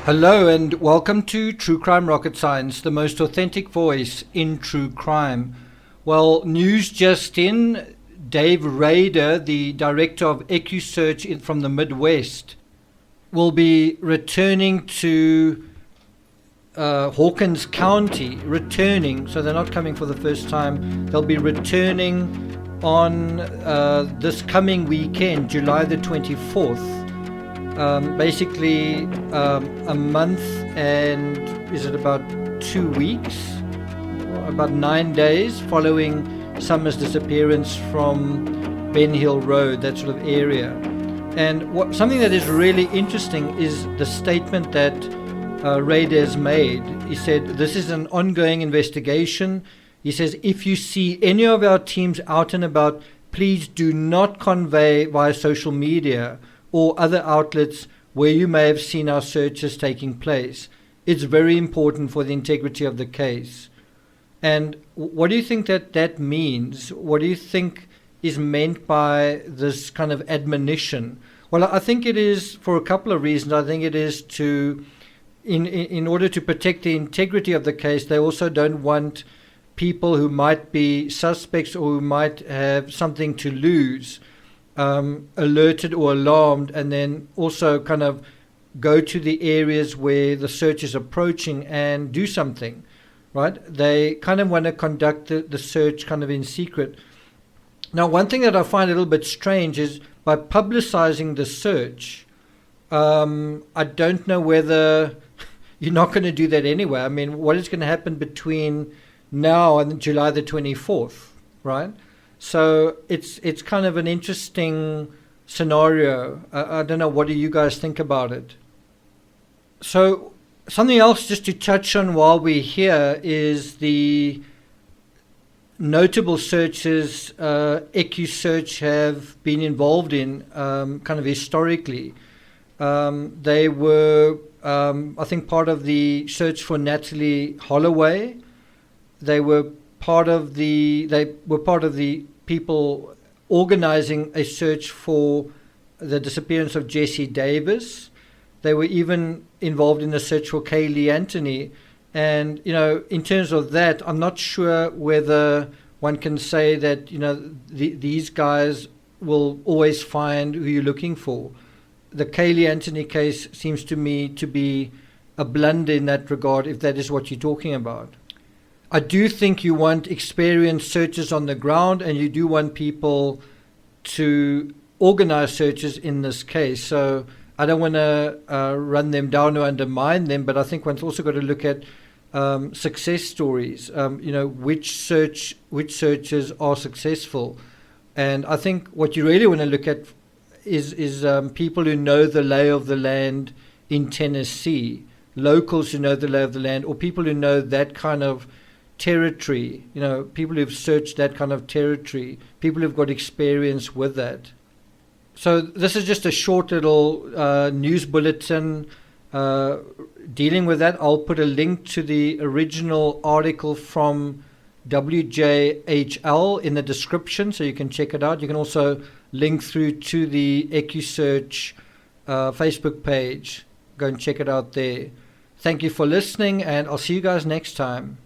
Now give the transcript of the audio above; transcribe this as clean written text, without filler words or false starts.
Hello and welcome to True Crime Rocket Science, the most authentic voice in true crime. Well, news just in, Dave Rader, the director of Equusearch from the Midwest, will be returning to Hawkins County, so they're not coming for the first time. They'll be returning on this coming weekend, July the 24th. Basically a month and is it about 2 weeks, about 9 days following Summer's disappearance from Ben Hill Road, that sort of area. And something that is really interesting is the statement that Raiders made. He said, "This is an ongoing investigation." He says, "If you see any of our teams out and about, please do not convey via social media or other outlets where you may have seen our searches taking place. It's very important for the integrity of the case." And what do you think that means? What do you think is meant by this kind of admonition? Well, I think it is for a couple of reasons. I think it is in order to protect the integrity of the case. They also don't want people who might be suspects or who might have something to lose alerted or alarmed, and then also kind of go to the areas where the search is approaching and do something, right? They kind of want to conduct the search kind of in secret. Now, one thing that I find a little bit strange is by publicizing the search, I don't know whether you're not going to do that anyway. I mean, what is going to happen between now and July the 24th, right? So it's kind of an interesting scenario. I don't know, what do you guys think about it? So something else just to touch on while we're here is the notable searches Equusearch have been involved in kind of historically. They were, I think, part of the search for Natalie Holloway. They were part of the people organizing a search for the disappearance of Jesse Davis. They were even involved in the search for Kaylee Anthony. And, in terms of that, I'm not sure whether one can say that, these guys will always find who you're looking for. The Kaylee Anthony case seems to me to be a blunder in that regard, if that is what you're talking about. I do think you want experienced searchers on the ground, and you do want people to organize searches in this case. So I don't want to run them down or undermine them, but I think one's also got to look at success stories. Which searches are successful, and I think what you really want to look at is people who know the lay of the land in Tennessee, locals who know the lay of the land, or people who know that kind of territory, people who've searched that kind of territory, people who've got experience with that. So this is just a short little news bulletin dealing with that. I'll put a link to the original article from WJHL in the description so you can check it out. You can also link through to the Equusearch Facebook page. Go and check it out there. Thank you for listening, and I'll see you guys next time.